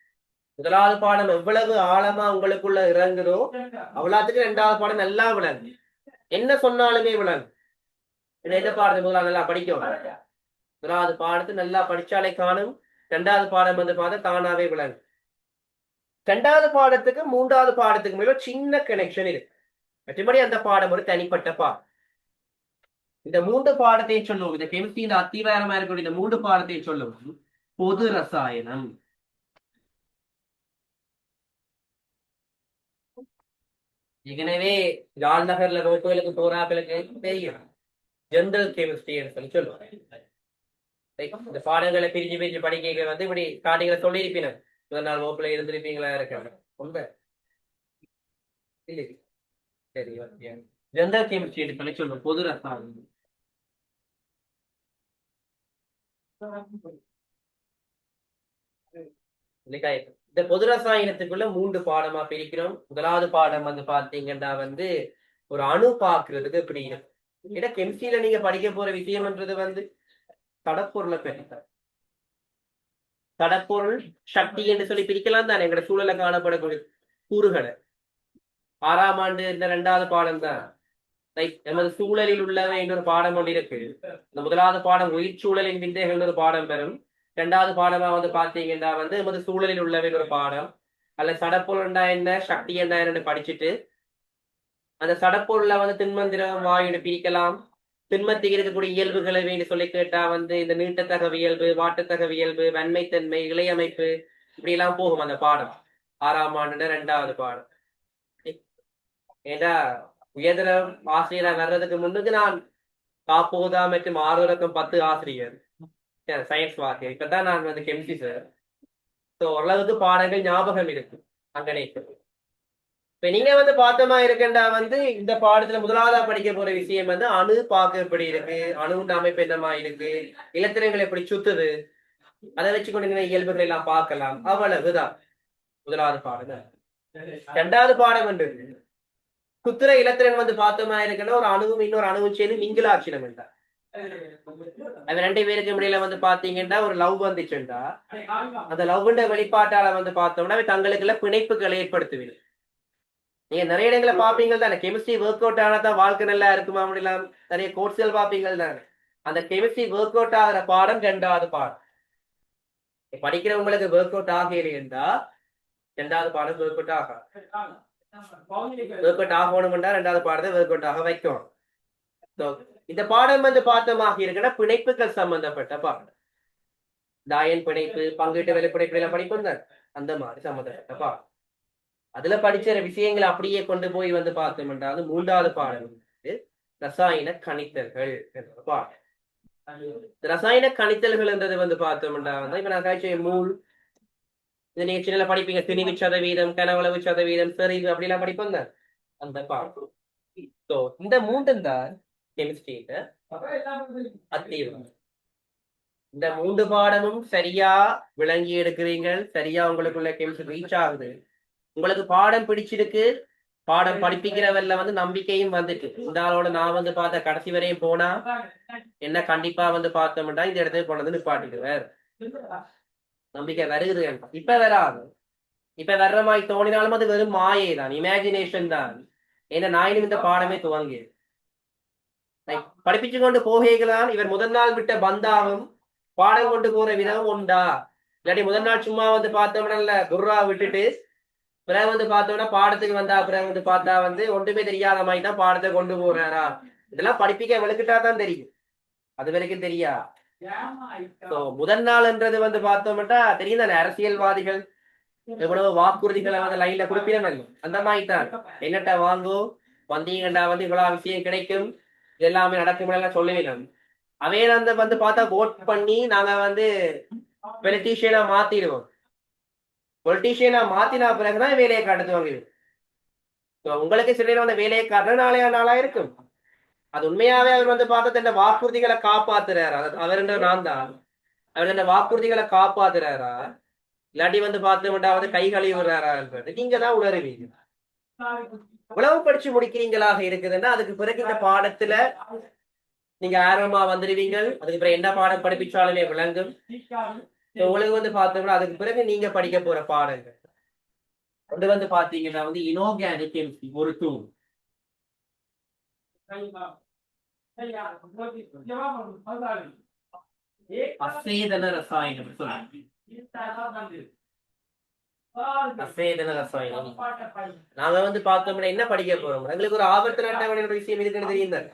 முதலாவது பாடம் எவ்வளவு ஆழமா உங்களுக்குள்ள இறங்குதோ அவ்வளவுக்கு 2வது பாடம் நல்லா விளங்கு. என்ன சொன்னாலுமே விளங்கு. எந்த பாடத்தை முதலாவது நல்லா படிக்கும், முதலாவது பாடத்தை நல்லா படிச்சாலே காணும். 2வது பாடம் வந்து பார்த்தா தானாவே விளங்கு. 2வது பாடத்துக்கு 3வது பாடத்துக்கு மேல சின்ன கனெக்ஷன் இருக்கு. மற்றபடி அந்த பாடம் ஒரு தனிப்பட்ட பாடம். இந்த 3 பாடத்தையும் சொல்லுவோம், இந்த கெமிஸ்ட்ரியின் அத்திவாரமா இருக்கக்கூடிய இந்த 3 பாடத்தையும் சொல்லுவோம் பொது ரசாயனம். ஏற்கனவே ஜால் நகர்ல ரோக்கோயிலுக்கு போராக்களுக்கு தெரியும் ஜெனரல் கெமிஸ்ட்ரி சொல்லி சொல்லுவாங்க. இந்த பாடங்களை பிரிஞ்சு பிரிஞ்சு படிக்க வந்து இப்படி ஸ்டார்டிங்ல சொல்லியிருப்பீங்க, முதல் நாள் வகுப்புல இருந்திருப்பீங்களா இருக்காங்க உண்மை இல்லை. சரி, ஜெனரல் கெமிஸ்ட்ரி சொல்லி சொல்லுவோம் பொது ரசாயனம். இந்த பொது ரசாயனத்துக்குள்ள 3 பாடமா பிரிக்கிறோம். முதலாவது பாடம் வந்து பாத்தீங்கன்னா வந்து ஒரு அணு பாக்குறதுக்கு எப்படி இருக்கு. ஏன்னா கெமிஸ்ட்ரியில நீங்க படிக்க போற விஷயம்ன்றது வந்து தடப்பொருளை பற்றி. தடப்பொருள் சக்தி என்று சொல்லி பிரிக்கலாம் தானே எங்களோட சூழல காணப்படக்கூடிய கூறுகளை. 6ஆம் ஆண்டு இந்த 2வது பாடம் தான் நமது சூழலில் உள்ளவை இன்னொரு பாடம் ஒன்று இருக்கு. இந்த முதலாவது பாடம் உயிர் சூழலின் விந்தைகள் ஒரு பாடம் பெறும். 2வது பாடமா வந்து பாத்தீங்கன்னா வந்து நமது சூழலில் உள்ளவை ஒரு பாடம். அல்ல சடப்பொருள்டா என்ன, சக்தி என்ன என்னன்னு படிச்சுட்டு அந்த சடப்பொருள்ல வந்து திண்மந்திரம் வாயுன்னு பிரிக்கலாம். திண்மத்துக்கு இருக்கக்கூடிய இயல்புகளை வேண்டி சொல்லி கேட்டா வந்து இந்த நீட்டத்தகவியல்பு, வாட்டத்தகவியல்பு, வன்மைத்தன்மை, இலையமைப்பு இப்படி எல்லாம் போகும் அந்த பாடம். 6ஆம் ஆண்டு 2வது பாடம். ஏண்டா உயர்தரம் ஆசிரியரா வர்றதுக்கு முன்னுக்கு நான் காப்போதா மற்றும் 610 ஆசிரியர் சயின்ஸ் வாசியர். இப்பதான் நான் வந்து கெமிஸ்ட்ரி சார். ஸோ ஓரளவுக்கு பாடங்கள் ஞாபகம் இருக்கு அங்கனே. இப்ப நீங்க வந்து பார்த்தமா இருக்கண்டா வந்து இந்த பாடத்துல முதலாவதா படிக்க போற விஷயம் வந்து அணு பார்க்க எப்படி இருக்கு, அணுண்ட அமைப்பு என்னமா இருக்கு, இலத்திரங்கள் எப்படி சுத்துது, அதை வச்சு கொண்டு இயல்புகள் எல்லாம் பார்க்கலாம். அவ்வளவுதான் முதலாவது பாடம். 2வது பாடம் என்று குத்துற இலத்திரன் வந்து பார்த்தோமா இருக்குன்னா ஒரு அணுவும் இன்னொரு அணுவும் சேர்ந்து மிங்கிலாட்சினம் என்றார். அது ரெண்டு பேருக்கு இடையில வந்து பாத்தீங்கன்னா ஒரு லவ் வந்துச்சுண்டா அந்த லவ்ன்ற வெளிப்பாட்டால வந்து பார்த்தோம்னா தங்களுக்குள்ள பிணைப்புகளை ஏற்படுத்துவீங்க. நீங்க நிறைய இடங்களை பாப்பீங்க தானே, கெமிஸ்ட்ரி ஒர்க் அவுட் ஆனாதான் வாழ்க்கை நல்லா இருக்குமா அப்படிலாம் நிறைய கோர்ஸ்கள் பாப்பீங்க தானே. அந்த கெமிஸ்ட்ரி ஒர்க் அவுட் ஆகிற பாடம் ரெண்டாவது பாடம். படிக்கிறவங்களுக்கு ஒர்க் அவுட் ஆகலையா ரெண்டாவது பாடம் ஒர்க் அவுட் ஆகும். ஒர்க் அவுட் ஆகணும்னா ரெண்டாவது பாடத்தை ஒர்க் அவுட் ஆக வைக்கும். இந்த பாடம் வந்து பார்த்தமாக இருக்குன்னா பிணைப்புகள் சம்பந்தப்பட்ட பாடம். தாயன் பிணைப்பு, பங்கீட்டு வெளிப்பிணைப்பு எல்லாம் படிப்போம் தான், அந்த மாதிரி சம்பந்தப்பட்ட பாடம். அதுல படிச்ச விஷயங்களை அப்படியே கொண்டு போய் வந்து பார்த்தோம்னா அது மூன்றாவது பாடம் வந்து ரசாயன கணித்தல்கள் என்ற பாடம். ரசாயன கணித்தல்கள் என்றது வந்து பார்த்தோம்னா வந்து இப்ப நான் காய்ச்ச மூல் இது நீங்க சின்ன படிப்பீங்க, திணிவு சதவீதம், கனவளவு சதவீதம், செறிவு அப்படிலாம் படிப்போம் தான், அந்த பாடம். இந்த மூன்றும் தான் கெமிஸ்ட்ரியில அத்தியம். இந்த மூன்று பாடமும் சரியா விளங்கி எடுக்கிறீங்க, சரியா உங்களுக்குள்ள கெமிஸ்ட்ரி ரீச் ஆகுது, உங்களுக்கு பாடம் பிடிச்சிருக்கு, பாடம் படிப்பிக்கிறவர்ல வந்து நம்பிக்கையும் வந்துட்டு இந்த ஆளோட நான் வந்து பார்த்த கடைசி வரையும் போனா என்ன கண்டிப்பா வந்து பார்த்தோம்னா இந்த இடத்துல கொண்டு நிப்பாட்டிடுவார், நம்பிக்கை வருகுது. இப்ப வராது, இப்ப வர்ற மாதிரி தோணினாலும் அது வெறும் மாயை தான், இமேஜினேஷன் தான். ஏன்னா நாயினும் இந்த பாடமே துவங்கி படிப்பிச்சு கொண்டு போகைகளான் இவர் முதல் நாள் விட்ட பந்தாவும் பாடம் கொண்டு போற விதம் உண்டா, இல்லாட்டி முதல் நாள் சும்மா வந்து பார்த்தோம்னா குர்ரா விட்டுட்டு பிறகு வந்து பார்த்தோம்னா பாடத்துக்கு வந்தா பிறகு வந்து பார்த்தா வந்து ஒன்றுமே தெரியாத மாதிரி தான் பாடத்தை கொண்டு போறாரா, இதெல்லாம் படிப்பிக்க விளக்கிட்டா தான் தெரியும், அது வரைக்கும் தெரியா. முதல் நாள்ன்றது வந்து பார்த்தோம்னா தெரியும் தானே, அரசியல்வாதிகள் எவ்வளவு வாக்குறுதிகளை வந்து லைன்ல கொடுப்பினோம், அந்த மாதிரி தான் என்னட்ட வாங்கோ வந்தீங்கண்டா வந்து இவ்வளவு விஷயம் கிடைக்கும், எல்லாமே நடக்கும் சொல்லுவீங்க. அவையில அந்த வந்து பார்த்தா ஓட் பண்ணி நாங்க வந்து பொலிட்டீஷியனா மாத்திடுவோம், பொலிட்டீஷியனா மாத்தினா பிறகுதான் வேலையை காட்டுவாங்க. உங்களுக்கு சில அந்த வேலையை காட்டுற நாளா இருக்கும், அது உண்மையாவே அவர் வந்து பார்த்தா இந்த வாக்குறுதிகளை காப்பாத்துறாரா, அவர் நான் தான் அவர் இந்த வாக்குறுதிகளை காப்பாத்துறாரா, இல்லாட்டி வந்து பார்த்தோம்னா கை கழுவி விடுறாரான்றது நீங்க தான் உணருவீங்க. உளவு படிச்சு முடிக்கிறீங்களாக இருக்குதுன்னா அதுக்கு பிறகு இந்த பாடத்துல நீங்க ஆர்வமா வந்துடுவீங்க, அதுக்கு பிறகு என்ன பாடம் படிப்பிச்சாலுமே விளங்கும். உங்களுக்கு வந்து பார்த்தோம்னா அதுக்கு பிறகு நீங்க படிக்க போற பாடங்கள் அது வந்து பாத்தீங்கன்னா வந்து இனோர்கானிக் கெமிஸ்ட்ரி ஒரு தூள், அசேதன ரசாயனம் அசேதன ரசாயனம். நாங்க வந்து பார்த்தோம்னா என்ன படிக்க போறோம், எங்களுக்கு ஒரு ஆபத்து அட்டவணை விஷயம் இருக்குன்னு தெரியும் தான்.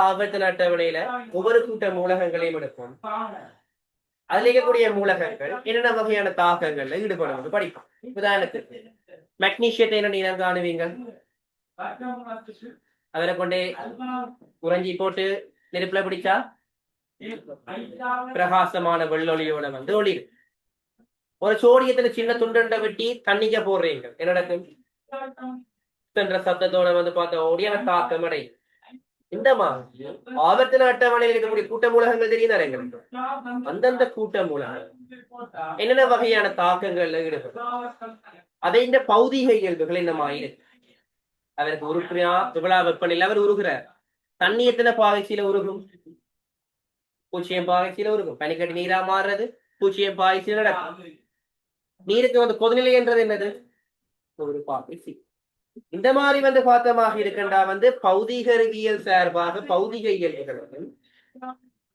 ஆபத்து அட்டவணையில ஒவ்வொரு கூட்ட மூலகங்களையும் எடுப்போம், அதுல இருக்கக்கூடிய மூலகங்கள் என்னென்ன வகையான தாக்கங்கள்ல ஈடுபடும் படிப்போம். உதாரணத்துக்கு மெக்னீசியத்தை என்ன நீங்க காணுவீங்க, அவரை கொண்டே உறைஞ்சி போட்டு நெருப்புல பிடிச்சா பிரகாசமான வெள்ளொலியோட வந்து ஒளிரு. ஒரு சோடியத்துல சின்ன துண்டை வெட்டி தண்ணிக்க போடுறீங்க, என்னோட சத்தத்தோட வந்து பார்த்த ஒடியான தாக்கம் அடையும். இந்த மாதிரி ஆபத்து அட்டவணையில் இருக்கக்கூடிய கூட்ட மூலகங்கள் தெரியுதா எங்களுக்கு, அந்தந்த கூட்ட மூலகங்கள் என்னென்ன வகையான தாக்கங்கள்ல ஈடுபடும், அதை இந்த பௌதிக இயல்புகள் இந்த மாதிரி அவருக்கு உருக்குறியா இவ்வளவு வெப்பநிலை அவர் உருகுறார், தண்ணி எத்தனை பாகைசியில உருகும், 0 பாகைசியில உருகும், பனிக்கட்டி நீரா மாறுறது 0 பாகைசியில நடக்கும். நீருக்கு வந்து கொதிநிலை என்றது என்னது, ஒரு பாகைசி. இந்த மாதிரி வந்து பார்த்தமாக இருக்கின்றா வந்து பௌதிகவியல் சார்பாக பௌதிக இயல்புகள்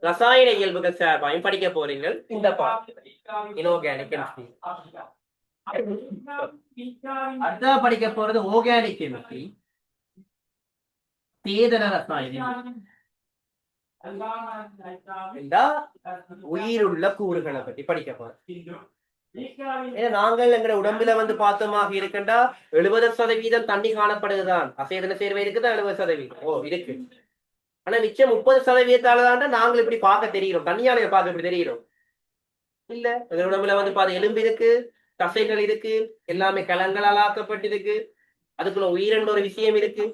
ரசாயன இயல்புகள் சார்பாயும் படிக்க போறீங்க இந்த இன்ஆர்கானிக் கெமிஸ்ட்ரி. அடுத்தா படிக்க போறது ஆர்கானிக் கெமிஸ்ட்ரி, சேதன ரசாயனம், உயிருள்ள கூறுகளை பற்றி படிக்க போறோம். நாங்கள் எங்க உடம்புல வந்து பார்த்தோமாக இருக்கின்றா 70% தண்ணி காணப்படுதுதான், அசேதன சேர்வை இருக்குதா 70% இருக்கு, ஆனா மிச்சம் 30% நாங்கள் இப்படி பார்க்க தெரிகிறோம், தண்ணியால பார்க்க இப்படி தெரிகிறோம் இல்ல. எங்க உடம்புல வந்து பார்த்து எலும்பு இருக்கு, தசைகள் இருக்கு, எல்லாமே கலங்களால் ஆக்கப்பட்டிருக்கு, அதுக்குள்ள உயிரென்ற ஒரு விஷயம் இருக்கு.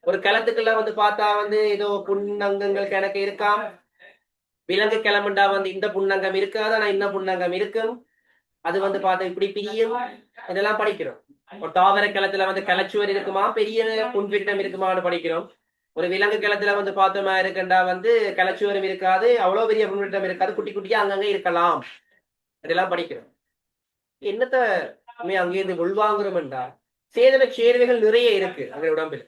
ஒரு களத்துக்குள்ள வந்து பார்த்தா வந்து ஏதோ புண்ணங்கங்கள் கணக்கு இருக்காம், விலங்கு கிளம்புண்டா வந்து இந்த புண்ணங்கம் இருக்காது ஆனா இந்த புண்ணங்கம் இருக்கும், அது வந்து பார்த்தா இப்படி பிரியும், இதெல்லாம் படிக்கிறோம். ஒரு தாவர களத்துல வந்து கலச்சுவர் இருக்குமா, பெரிய புன்பிட்டம் இருக்குமான்னு படிக்கிறோம். ஒரு விலங்கு கிளத்துல வந்து பார்த்தோமா இருக்குண்டா வந்து கிளச்சுவரம் இருக்காது, அவ்வளவு பெரிய முன்னேற்றம் இருக்காது, குட்டி குட்டியா அங்கங்க இருக்கலாம். இதெல்லாம் படிக்கிறோம். என்னத்த அங்கேருந்து உள்வாங்குறோம்டா, சேதன சேர்வைகள் நிறைய இருக்கு அங்க உடம்புல.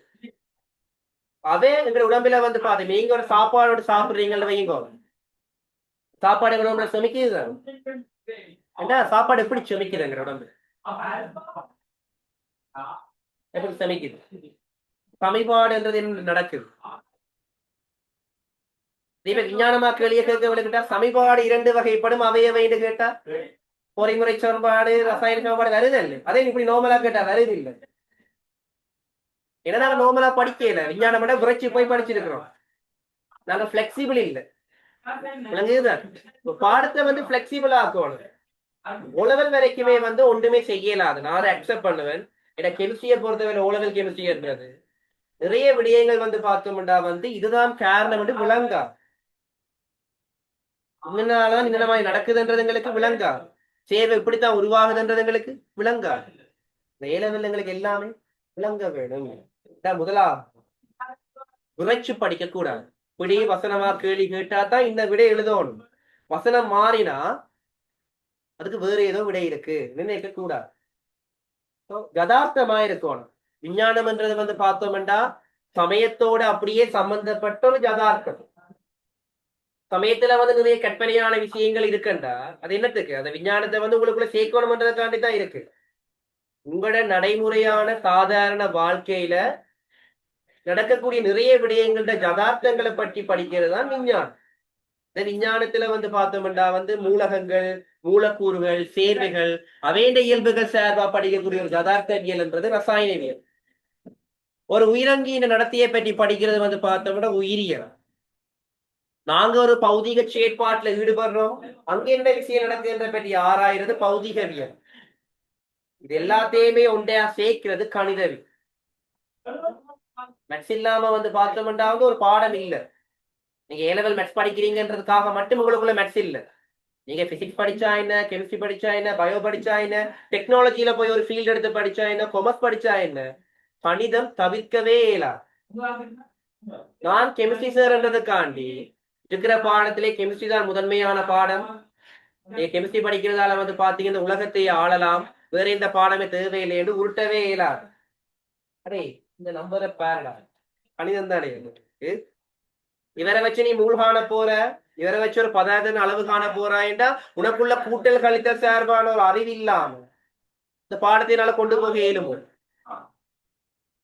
அதே எங்க உடம்புல வந்து பாத்து நீங்க ஒரு சாப்பாடோட சாப்பிடுறீங்கன்னு வைங்க, சாப்பாடு உடம்புல செமிக்குது. ஏண்டா சாப்பாடு எப்படி செமிக்குது எங்க உடம்பு? எப்படி செமிக்குது? சமைப்பாடுன்றது என்ன நடக்குது? இப்ப விஞ்ஞானமா கேள்விய கேட்க சமைப்பாடு 2 வகைப்படும், அவையவை என்று கேட்டா பொறிமுறை சமன்பாடு, ரசாயன சமன்பாடு வருது இல்லை? அதே இப்படி நோமலா கேட்டா வருது இல்லை? ஏன்னா நாங்க நோமலா படிக்கல, விஞ்ஞானம் விட விரைச்சி போய் படிச்சிருக்கிறோம். நாங்க பிளெக்சிபிள் இல்லை. விளங்குதுதான்? பாடத்தை வந்து பிளெக்சிபிள் ஆக்கணும். உளவல் வரைக்குமே வந்து ஒன்றுமே செய்யலாது. நான் அதை அக்செப்ட் பண்ணுவேன். ஏன்னா கெமிஸ்ட்ரியை பொறுத்தவரை உளவல் கெமிஸ்ட்ரி இருந்தது நிறைய விடயங்கள் வந்து பார்த்தோம்டா வந்து இதுதான் காரணம் என்று விளங்கா. இதனாலதான் இந்த மாதிரி நடக்குதுன்றது எங்களுக்கு விளங்கா. சேவை இப்படித்தான் உருவாகுதுன்றது எங்களுக்கு விளங்கா. இந்த ஏலவெல்லங்களுக்கு எல்லாமே விளங்க வேணும். முதலாவது விரைச்சு படிக்க கூடாது. இப்படி வசனமா கேள்வி கேட்டா தான் இந்த விடை எழுதணும். வசனம் மாறினா அதுக்கு வேற ஏதோ விடை இருக்கு நினைக்க கூடாது. யதார்த்தமா இருக்கணும். விஞ்ஞானம் என்றது வந்து பார்த்தோம்டா சமயத்தோட அப்படியே சம்பந்தப்பட்ட ஒரு யதார்த்தம். சமயத்துல வந்து நிறைய கற்பனையான விஷயங்கள் இருக்குண்டா அது என்னத்துக்கு? அந்த விஞ்ஞானத்தை வந்து உங்களுக்குள்ள சேர்க்கணும்ன்றதுக்காண்டி தான் இருக்கு. உங்களோட நடைமுறையான சாதாரண வாழ்க்கையில நடக்கக்கூடிய நிறைய விடயங்கள்ட யதார்த்தங்களை பற்றி படிக்கிறது தான் விஞ்ஞானம். இந்த விஞ்ஞானத்துல வந்து பார்த்தோம்டா வந்து மூலகங்கள், மூலக்கூறுகள், சேர்வைகள், அவைண்ட இயல்புகள் சார்பா படிக்கக்கூடிய ஒரு யதார்த்தவியல் என்றது ரசாயனவியல். ஒரு உயிரங்கியின் நடத்தையை பற்றி படிக்கிறது வந்து பார்த்தோம்னா உயிரியல். நாங்க ஒரு பௌதிக செயற்பாட்டுல ஈடுபடுறோம், அங்க என்ன விஷயம் நடக்குதுன்ற பற்றி ஆராயிறது பௌதிகவியல். இது எல்லாத்தையுமே ஒன்றையா சேர்க்கிறது கணிதவியல். மெட்ஸ் இல்லாம வந்து பார்த்தோம்னா வந்து ஒரு பாடம் இல்லை. நீங்க ஏ லெவல் மெட்ஸ் படிக்கிறீங்கன்றதுக்காக மட்டும் உங்களுக்குள்ள மெட்ஸ் இல்லை. நீங்க பிசிக்ஸ் படிச்சா என்ன, கெமிஸ்ட்ரி படிச்சா என்ன, பயோ படிச்சா என்ன, டெக்னாலஜியில போய் ஒரு ஃபீல்டு எடுத்து படிச்சா என்ன, கொமர்ஸ் படிச்சா என்ன, கணிதம் தவிர்க்கவே இயலாது. நான் கெமிஸ்ட்ரி சேர்ன்றதுக்காண்டி இருக்கிற பாடத்திலே கெமிஸ்ட்ரி தான் முதன்மையான பாடம். நீங்க கெமிஸ்ட்ரி படிக்கிறதால வந்து பாத்தீங்கன்னா உலகத்தை ஆளலாம், வேற எந்த பாடமே தேவையில்லை என்று உருட்டவே இயலாது. அரே இந்த நம்பரை பாருடா, கணிதம் தானே இவரை வச்சு நீ மூல் காண போற, இவரை வச்சு ஒரு பதார்த்த அளவு காண போறாய்டா உனக்குள்ள கூட்டல் கழித்தல் சார்பான ஒரு அறிவு இல்லாம இந்த பாடத்தினால கொண்டு போக இயலுமோ?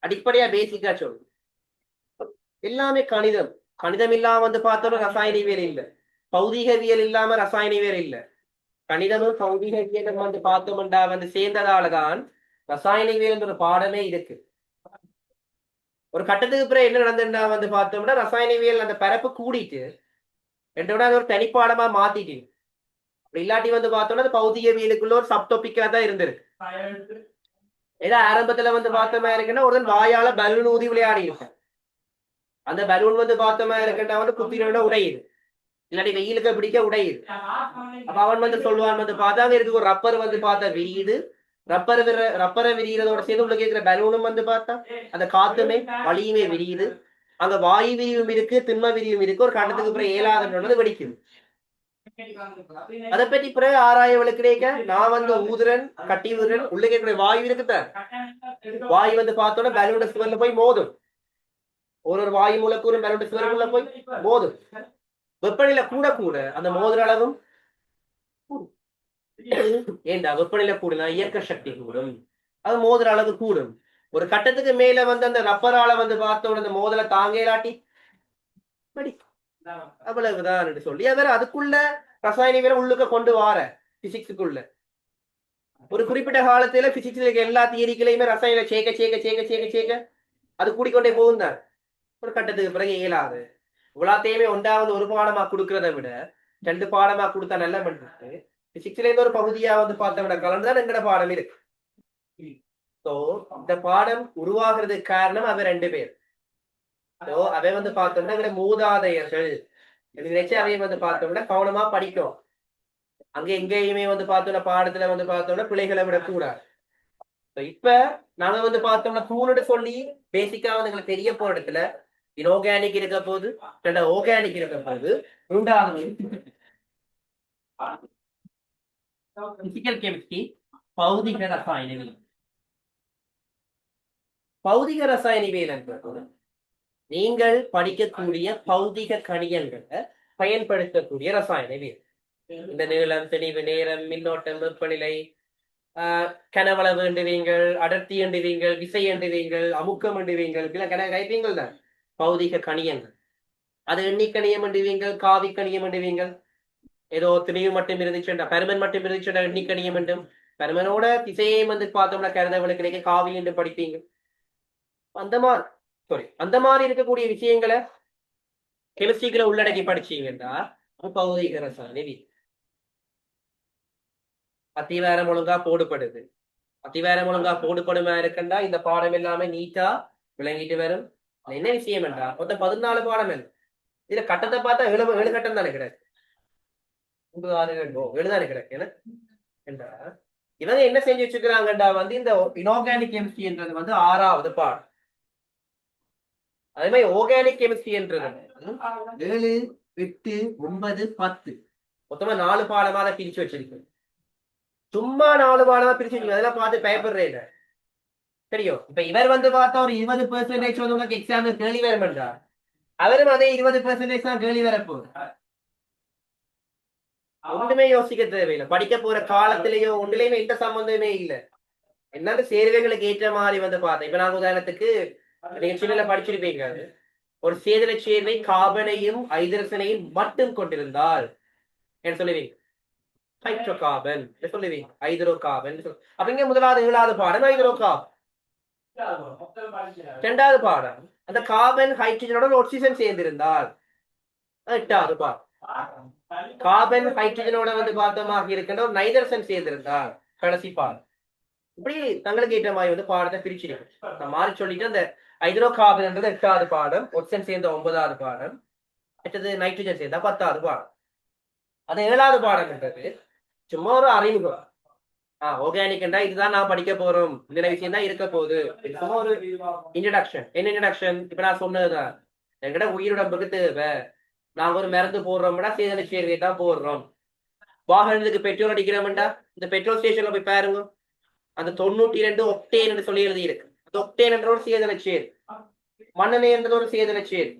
அடிப்படையா பேசிக்கா சொல்லு. எல்லாமே கணிதம். கணிதம் இல்லாம வந்து பார்த்தோம்னா ரசாயனவியல் இல்லை, பௌதிகவியல் இல்லாம ரசாயனவியல் இல்லை. கணிதமும் பௌதிகவியலும் வந்து பார்த்தோம்டா வந்து சேர்ந்ததாலதான் ரசாயனவியல் என்ற ஒரு பாடமே இருக்கு. ஒரு கட்டத்துக்கு பிறகு என்ன நடந்ததுன்னா வந்து பார்த்தோம்னா ரசாயனவியல் அந்த பரப்பு கூடிட்டு என்னோட ஒரு தனிப்பாடமா மாத்திட்டு அப்படி இல்லாட்டி வந்து பார்த்தோம்னா அது பௌதிகவியலுக்குள்ள ஒரு சப்டாபிக்கா தான் இருந்திருக்கு. ஏதோ ஆரம்பத்துல வந்து பார்த்தோமா இருக்குன்னா ஒரு வாயால பலூன் ஊதி விளையாடி இருக்கும். அந்த பலூன் வந்து பார்த்தோமா இருக்குன்னா வந்து குத்தினோட உடையுது, இல்லாட்டி வெயிலுக்கு பிடிக்க உடையுது. அப்ப அவன் வந்து சொல்லுவான் வந்து பார்த்தா இருக்கு ஒரு ரப்பர் வந்து பார்த்தா விரியுது, ரப்பரை விரிகிறதோட சேர்ந்து உள்ள கேட்கிற பலூனும் வந்து பார்த்தா அந்த காத்துமே வலியுமே விரியுது. அங்க வாயு விரிவும் இருக்கு, திண்ம விரிவும் இருக்கு. ஒரு கட்டத்துக்கு பிறகு ஏழாவது வெடிக்குது. அதை பற்றி பிறகு ஆராயவளு கிடைக்க நான் வந்து ஊதுறன் கட்டி ஊதுறன் உள்ள கேட்கிற வாயு இருக்குத, வாயு வந்து பார்த்தோன்னா பலூனோட சுவர்ல போய் மோதும். ஒரு வாயு மூலக்கூறும் பலூனோட சுவருக்குள்ள போய் மோதும். வெப்பநிலை கூட கூட அந்த மோதுற அளவும் ஏண்டா வெப்பநிலை கூடுனா இயற்கை சக்தி கூடும், அது மோதுற அளவு கூடும். ஒரு கட்டத்துக்கு மேல வந்து அந்த ரப்பரால வந்து பார்த்தோட அந்த மோதலை தாங்கலாட்டி அவ்வளவுதான் சொல்லி அவர் அதுக்குள்ள ரசாயன உள்ளுக்க கொண்டு வார பிசிக்ஸுக்குள்ள ஒரு குறிப்பிட்ட காலத்துல பிசிக்ஸ்ல இருக்க எல்லா தியரிகளையுமே ரசாயன சேர்க்க சேர்க்க சேர்க்க சேர்க்க சேர்க்க அது கூடிக்கொண்டே போகும் தான். ஒரு கட்டத்துக்கு பிறகு இயலாது. இவ்வளோத்தையுமே ஒன்றாவது ஒரு பாடமா கொடுக்கறத விட 2 பாடமா கொடுத்தா நல்ல பண்றது. பிசிக்ஸ்ல இருந்து ஒரு பகுதியா வந்து பார்த்த விட கலந்துதான் எங்கட பாடம் இருக்கு. சோ இந்த பாடம் உருவாகிறதுக்கு காரணம் அவ 2 பேர். சோ அவன் வந்து பார்த்தோம்னா எங்கட மூதாதையர்கள் நினைச்சு அவையும் வந்து பார்த்தோம்னா கவனமா படிக்கும். அங்க எங்கேயுமே வந்து பார்த்தோம்னா பாடத்துல வந்து பார்த்தோம்னா பிள்ளைகளை விடக்கூடாது. இப்ப நாங்க வந்து பார்த்தோம்னா தூணுன்னு சொல்லி பேசிக்கா வந்து எங்களுக்கு தெரிய போற இடத்துல இன்ஆர்கானிக் இருக்க போது, ஆர்கானிக் இருக்க போது, மூன்றாவது பிசிக்கல் கெமிஸ்ட்ரி, பௌதிக ரசாயனவியல். பௌதிக ரசாயனவியல் என்பது நீங்கள் படிக்கக்கூடிய பௌதிக கணியங்களை பயன்படுத்தக்கூடிய ரசாயனவியல். இந்த நீளம், தெளிவு, நேரம், மின்னோட்டம், வெப்பநிலை, கனவளவு எண்டுவீங்கள், அடர்த்தி எண்டுவீங்கள், விசை எண்டுவீங்கள், அமுக்கம் எண்டுவீங்கள், கைப்பீங்கள் தான் பௌதிக கணியங்கள். அது எண்ணிக்கணியம் எண்டுவீங்கள், காவி கணியம் எண்டுவீங்கள். ஏதோ திணிவு மட்டும் இருந்துச்சுண்டா, பெருமன் மட்டும் இருந்துச்சுண்டா எண்ணிக்கணியம் என்றும், பெருமனோட திசையையும் வந்து பார்த்தோம்னா கருதவளுக்கு கிடைக்க காவி என்று படிப்பீங்க. அந்த மாதிரி இருக்கக்கூடிய விஷயங்களை கெமிஸ்ட்ரிக்குள்ள உள்ளடக்கி படிச்சீங்கன்னா பௌதிக ரசாயனவியல். அத்திவாரம் ஒழுங்கா போடுபடுது. அத்திவாரம் ஒழுங்கா போடுபடுமா இருக்குண்டா இந்த பாடம் எல்லாமே நீட்டா விளங்கிட்டு வரும். என்ன விஷயம் என்றா மொத்தம் 14 பாடம் இல்லை. இதுல கட்டத்தை பார்த்தா 7 கட்டம் தானே கிடையாது, 7 தானே கிடையாது. என்றா இவங்க என்ன செஞ்சு வச்சுக்கிறாங்கண்டா வந்து இந்த இன்ஆர்கானிக் கெமிஸ்ட்ரி என்றது வந்து 6வது பாடம். அதே மாதிரி ஆர்கானிக் கெமிஸ்ட்ரி என்றது 7, 8, 9, 10 மொத்தமா 4 பாடமா தான் பிரிச்சு வச்சிருக்கு. சும்மா 4 பாடமா பிரிச்சு வச்சிருக்கு. அதெல்லாம் பார்த்து பயப்படுறேன் தெரியும். இப்ப இவர் வந்து பார்த்தா ஒரு 20% வந்து உங்களுக்கு எக்ஸாம் கேள்வி வரும் என்றார், அவரும் அதே 20% தான் கேள்வி வரப்போகுது. ஒன்றுமே யோசிக்க தேவையில்லை. படிக்க போற காலத்திலேயோ ஒன்றுலயுமே எந்த சம்பந்தமே இல்லை. என்னன்னு சேர்வைகளுக்கு ஏற்ற மாதிரி வந்து பார்த்தேன். இப்ப நாங்க உதாரணத்துக்கு நீங்க சின்னல படிச்சிருப்பீங்க, ஒரு சேதன சேர்வை கார்பனையும் ஹைட்ரஜனையும் மட்டும் கொண்டிருந்தால் என்ன சொல்லுவீங்க? ஹைட்ரோ கார்பன் சொல்லுவீங்க, ஹைட்ரோ கார்பன். அப்படிங்க முதலாவது 7வது பாடம் ஹைட்ரோ கார்பன். 2வது பாடம் அந்த கார்பன் ஹைட்ரஜனோட ஆக்சிஜன் சேர்ந்திருந்தால் 8வது பாடம். கார்பன் ஹைட்ரஜனோட வந்து பார்த்தமாக இருக்கின்ற ஒரு நைட்ரஜன் சேர்ந்திருந்தால் கடைசி பாடம். இப்படி தங்களுக்கு ஏற்ற மாதிரி வந்து பாடத்தை பிரிச்சிருக்கு. நான் மாறி சொல்லிட்டு அந்த ஹைட்ரோ கார்பன்ன்றது 8வது பாடம், ஆக்சிஜன் சேர்ந்த 9வது பாடம், அடுத்தது நைட்ரஜன் சேர்ந்தா 10வது பாடம். அது 7வது பாடம் என்றது சும்மா ஒரு அறிமுகம். ஆர்கானிக் என்றா இதுதான் நான் படிக்க போறோம், இந்த விஷயம் தான் இருக்க போகுது, சும்மா ஒரு இன்ட்ரடக்ஷன். என்ன இன்ட்ரடக்ஷன்? இப்ப நான் சொன்னதுதான் என்கிட்ட உயிருடம்புக்கு தேவை, நாங்க ஒரு மருந்து போடுறோம்னா சேதன சேர்வை தான் போடுறோம். வாகனத்துக்கு பெட்ரோல் அடிக்கிறோம்டா இந்த பெட்ரோல் ஸ்டேஷன்ல போய் பாருங்க, அந்த 92 ஒக்டேன் என்று சொல்லி எழுதி இருக்கு. அந்த ஒக்டேன் என்ற ஒரு சேதன சேர், மண்ணெண்ணெய் என்றது ஒரு சேதன சேர்,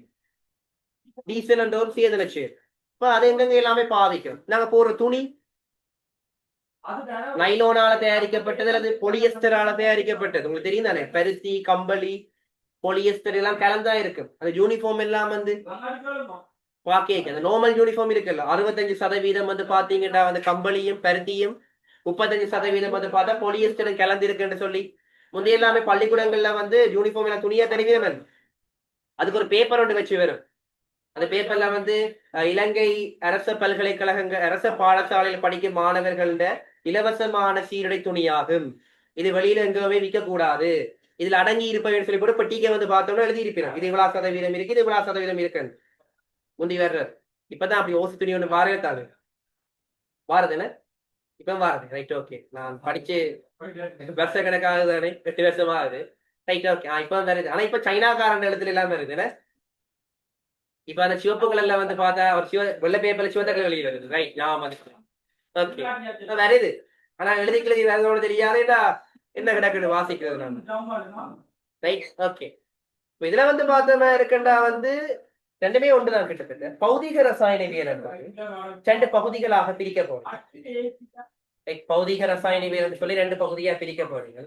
டீசல் என்ற ஒரு சேதன சேர். இப்ப அது எங்கெங்க எல்லாமே பாவிக்கும். நாங்க போடுற துணி நைலோனால தயாரிக்கப்பட்டது அல்லது பொலியஸ்டரால தயாரிக்கப்பட்டது. உங்களுக்கு தெரியும் தானே, பருத்தி, கம்பளி, பொலியஸ்டர் எல்லாம் கலந்தா இருக்கு. அந்த யூனிஃபார்ம் எல்லாம் வந்து பாக்க அந்த நார்மல் யூனிஃபார்ம் இருக்குல்ல, 65% வந்து பாத்தீங்கன்னா அந்த கம்பளியும் பருத்தியும், 35% வந்து பார்த்தா பொலியஸ்டரும் கலந்து இருக்குன்னு சொல்லி முந்தைய எல்லாமே பள்ளிக்கூடங்கள்ல வந்து யூனிஃபார்ம் எல்லாம் துணியா தருவீங்க. அதுக்கு ஒரு பேப்பர் ஒன்று வச்சு வரும். அந்த பேப்பர்ல வந்து இலங்கை அரச பல்கலைக்கழகங்கள் அரச பாடசாலையில் படிக்கும் மாணவர்கள இலவசமான சீருடை துணியாகும், இது வெளியில எங்கவே விற்க கூடாது, இதுல அடங்கி இருப்பேன்னு சொல்லி கூட பட்டிகை வந்து பார்த்தோம்னா எழுதி இருப்பேன், இது இவ்வளவு சதவீதம் இருக்கு, இது இவ்வளவு சதவீதம் இருக்குன்னு முந்தி வர்ற. இப்பதான் அப்படி ஓசு துணி ஒண்ணு வாரத்தாது வாரதுன்னு இப்ப வாரது. Right, okay. நான் படிச்சு வருஷ கணக்காக தானே, 8 வருஷமா ஆகுது. Right, okay. இப்ப வருது. ஆனா இப்ப சைனாக்காரன் எழுத்துல எல்லாம் வருது. இப்ப அந்த சிவப்பு கலர்ல வந்து பார்த்தா ஒரு வெள்ளை பேப்பர்ல சிவத்த கலர் எழுதி வருது. ரைட், ஞாபகம். ஓகே, வருது. ஆனா எழுதிக்கிறது வேறதோட தெரியாதுடா, என்ன கிடக்குன்னு வாசிக்கிறது நான். Right, okay. இதுல வந்து பார்த்தோம்னா இருக்கண்டா வந்து ரெண்டுமே ஒன்றுதான் கிட்டத்தட்ட. பௌதிக ரசாயனவியல் என்பது 2 பகுதிகளாக பிரிக்க போறோம். பௌதிக ரசாயனவியல் சொல்லி 2 பகுதியா பிரிக்க போறீங்க.